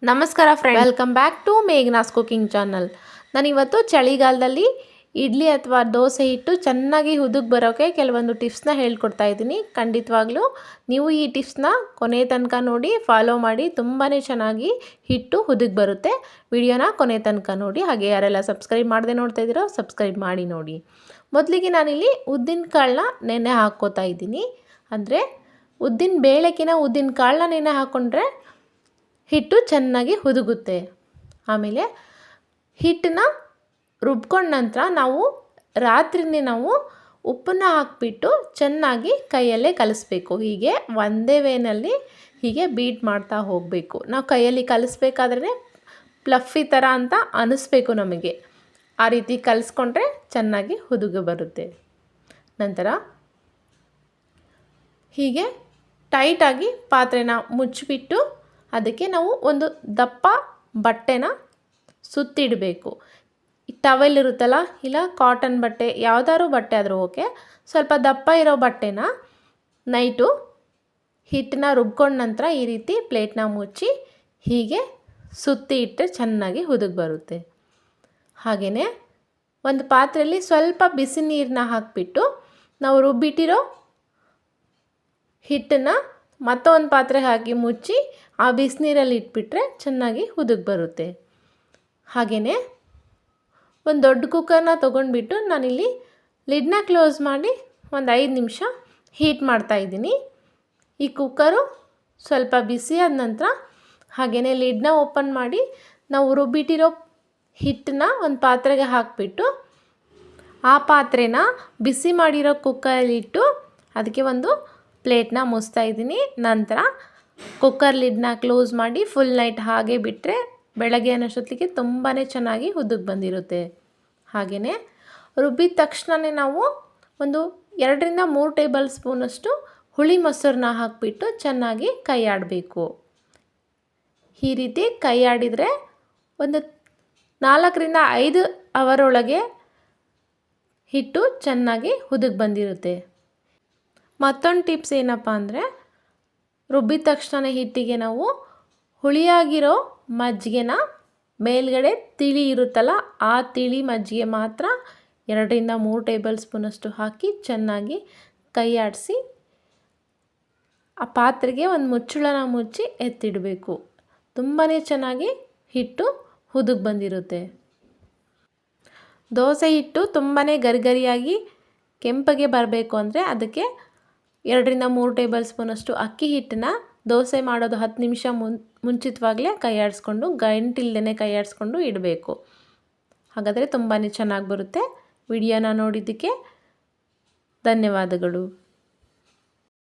ನಮಸ್ಕಾರ friend, welcome back to Meghna's cooking channel. ನಾನಿವತ್ತು ಚಳಿಗಾಲದಲ್ಲಿ ಇಡ್ಲಿ ಅಥವಾ ದೋಸೆ ಹಿಟ್ಟು ಚೆನ್ನಾಗಿ ಹುದುಗ್ ಬರೋಕ್ಕೆ ಕೆಲವೊಂದು ಟಿಪ್ಸ್ನ ಹೇಳ್ಕೊಡ್ತಾ ಇದ್ದೀನಿ. ಖಂಡಿತವಾಗ್ಲೂ ನೀವು ಈ ಟಿಪ್ಸ್ನ ಕೊನೆ ತನಕ ನೋಡಿ ಫಾಲೋ ಮಾಡಿ. ತುಂಬಾ ಚೆನ್ನಾಗಿ ಹಿಟ್ಟು ಹುದುಗ್ ಬರುತ್ತೆ. ವಿಡಿಯೋನ ಕೊನೆ ತನಕ ನೋಡಿ. ಹಾಗೆ ಯಾರೆಲ್ಲ ಸಬ್ಸ್ಕ್ರೈಬ್ ಮಾಡದೆ ನೋಡ್ತಾ ಇದ್ದೀರೋ ಸಬ್ಸ್ಕ್ರೈಬ್ ಮಾಡಿ ನೋಡಿ. ಮೊದಲಿಗೆ ನಾನಿಲ್ಲಿ ಉದ್ದಿನ ಕಾಳನ್ನ ನೆನೆ ಹಾಕ್ಕೋತಾ ಇದ್ದೀನಿ. ಅಂದರೆ ಉದ್ದಿನ ಬೇಳೆಕಿನ ಉದ್ದಿನ ಕಾಳನ್ನ ನೆನೆ ಹಾಕ್ಕೊಂಡ್ರೆ ಹಿಟ್ಟು ಚೆನ್ನಾಗಿ ಹುದುಗುತ್ತೆ. ಆಮೇಲೆ ಹಿಟ್ಟನ್ನ ರುಬ್ಕೊಂಡ ನಂತರ ರಾತ್ರಿನೇ ಉಪ್ಪನ್ನು ಹಾಕಿಬಿಟ್ಟು ಚೆನ್ನಾಗಿ ಕೈಯಲ್ಲೇ ಕಲಿಸ್ಬೇಕು. ಹೀಗೆ ಒಂದೇ ವೇನಲ್ಲಿ ಹೀಗೆ ಬೀಟ್ ಮಾಡ್ತಾ ಹೋಗಬೇಕು. ನಾವು ಕೈಯಲ್ಲಿ ಕಲಿಸ್ಬೇಕಾದ್ರೆ ಪ್ಲಫಿ ಥರ ಅಂತ ಅನ್ನಿಸ್ಬೇಕು ನಮಗೆ. ಆ ರೀತಿ ಕಲಿಸ್ಕೊಂಡ್ರೆ ಚೆನ್ನಾಗಿ ಹುದುಗು ಬರುತ್ತೆ. ನಂತರ ಹೀಗೆ ಟೈಟಾಗಿ ಪಾತ್ರೆನ ಮುಚ್ಚಿಬಿಟ್ಟು ಅದಕ್ಕೆ ನಾವು ಒಂದು ದಪ್ಪ ಬಟ್ಟೆನ ಸುತ್ತಿಡಬೇಕು. ಟವೆಲ್ ಇರುತ್ತಲ್ಲ, ಇಲ್ಲ ಕಾಟನ್ ಬಟ್ಟೆ, ಯಾವುದಾದ್ರು ಬಟ್ಟೆ ಆದರೂ ಓಕೆ. ಸ್ವಲ್ಪ ದಪ್ಪ ಇರೋ ಬಟ್ಟೆನ ನೈಟು ಹಿಟ್ಟನ್ನ ರುಬ್ಕೊಂಡ ನಂತರ ಈ ರೀತಿ ಪ್ಲೇಟ್ನ ಮುಚ್ಚಿ ಹೀಗೆ ಸುತ್ತಿ ಇಟ್ಟರೆ ಚೆನ್ನಾಗಿ ಹುದುಗ್ ಬರುತ್ತೆ. ಹಾಗೆಯೇ ಒಂದು ಪಾತ್ರೆಯಲ್ಲಿ ಸ್ವಲ್ಪ ಬಿಸಿ ನೀರನ್ನ ಹಾಕಿಬಿಟ್ಟು ನಾವು ರುಬ್ಬಿಟ್ಟಿರೋ ಹಿಟ್ಟನ್ನು ಮತ್ತೊಂದು ಪಾತ್ರೆಗೆ ಹಾಕಿ ಮುಚ್ಚಿ ಆ ಬಿಸಿನೀರಲ್ಲಿ ಇಟ್ಬಿಟ್ರೆ ಚೆನ್ನಾಗಿ ಹುದುಗ್ ಬರುತ್ತೆ. ಹಾಗೆಯೇ ಒಂದು ದೊಡ್ಡ ಕುಕ್ಕರ್ನ ತೊಗೊಂಡ್ಬಿಟ್ಟು ನಾನಿಲ್ಲಿ ಲಿಡ್ನ ಕ್ಲೋಸ್ ಮಾಡಿ ಒಂದು 5 ನಿಮಿಷ ಹೀಟ್ ಮಾಡ್ತಾಯಿದ್ದೀನಿ. ಈ ಕುಕ್ಕರು ಸ್ವಲ್ಪ ಬಿಸಿಯಾದ ನಂತರ ಹಾಗೆಯೇ ಲಿಡ್ನ ಓಪನ್ ಮಾಡಿ ನಾವು ರುಬ್ಬಿಟ್ಟಿರೋ ಹಿಟ್ಟನ್ನ ಒಂದು ಪಾತ್ರೆಗೆ ಹಾಕಿಬಿಟ್ಟು ಆ ಪಾತ್ರೆನ ಬಿಸಿ ಮಾಡಿರೋ ಕುಕ್ಕರಲ್ಲಿಟ್ಟು ಅದಕ್ಕೆ ಒಂದು ಪ್ಲೇಟ್ನ ಮುಚ್ತಾ ಇದ್ದೀನಿ. ನಂತರ ಕುಕ್ಕರ್ ಲಿಡ್ನ ಕ್ಲೋಸ್ ಮಾಡಿ ಫುಲ್ ನೈಟ್ ಹಾಗೆ ಬಿಟ್ಟರೆ ಬೆಳಗ್ಗೆ ಅನ್ನೋಷ್ಟೊತ್ತಿಗೆ ತುಂಬಾ ಚೆನ್ನಾಗಿ ಹುದುಗ್ ಬಂದಿರುತ್ತೆ. ಹಾಗೆಯೇ ರುಬ್ಬಿದ ತಕ್ಷಣವೇ ನಾವು ಒಂದು 2-3 ಟೇಬಲ್ ಸ್ಪೂನಷ್ಟು ಹುಳಿ ಮೊಸರನ್ನ ಹಾಕಿಬಿಟ್ಟು ಚೆನ್ನಾಗಿ ಕೈ ಆಡಬೇಕು. ಈ ರೀತಿ ಕೈ ಆಡಿದರೆ ಒಂದು 4-5 ಅವರ್ ಒಳಗೆ ಹಿಟ್ಟು ಚೆನ್ನಾಗಿ ಹುದುಗ್ ಬಂದಿರುತ್ತೆ. ಮತ್ತೊಂದು ಟಿಪ್ಸ್ ಏನಪ್ಪ ಅಂದರೆ, ರುಬ್ಬಿದ ತಕ್ಷಣ ಹಿಟ್ಟಿಗೆ ನಾವು ಹುಳಿಯಾಗಿರೋ ಮಜ್ಜಿಗೆನ ಮೇಲ್ಗಡೆ ತಿಳಿ ಇರುತ್ತಲ್ಲ, ಆ ತಿಳಿ ಮಜ್ಜಿಗೆ ಮಾತ್ರ 2-3 ಟೇಬಲ್ ಸ್ಪೂನಷ್ಟು ಹಾಕಿ ಚೆನ್ನಾಗಿ ಕೈ ಆಡಿಸಿ ಆ ಪಾತ್ರೆಗೆ ಒಂದು ಮುಚ್ಚಳನ ಮುಚ್ಚಿ ಎತ್ತಿಡಬೇಕು. ತುಂಬಾ ಚೆನ್ನಾಗಿ ಹಿಟ್ಟು ಹುದುಗ್ ಬಂದಿರುತ್ತೆ. ದೋಸೆ ಹಿಟ್ಟು ತುಂಬಾ ಗರಿಗರಿಯಾಗಿ ಕೆಂಪಗೆ ಬರಬೇಕು ಅಂದರೆ ಅದಕ್ಕೆ 2-3 ಟೇಬಲ್ ಸ್ಪೂನಷ್ಟು ಅಕ್ಕಿ ಹಿಟ್ಟನ್ನ ದೋಸೆ ಮಾಡೋದು 10 ನಿಮಿಷ ಮುಂಚಿತವಾಗಲೇ ಕೈ ಆಡಿಸ್ಕೊಂಡು ಗಂಟಿಲ್ದೇ ಕೈ ಆಡಿಸ್ಕೊಂಡು ಇಡಬೇಕು. ಹಾಗಾದರೆ ತುಂಬಾ ಚೆನ್ನಾಗಿ ಬರುತ್ತೆ. ವಿಡಿಯೋನ ನೋಡಿದ್ದಕ್ಕೆ ಧನ್ಯವಾದಗಳು.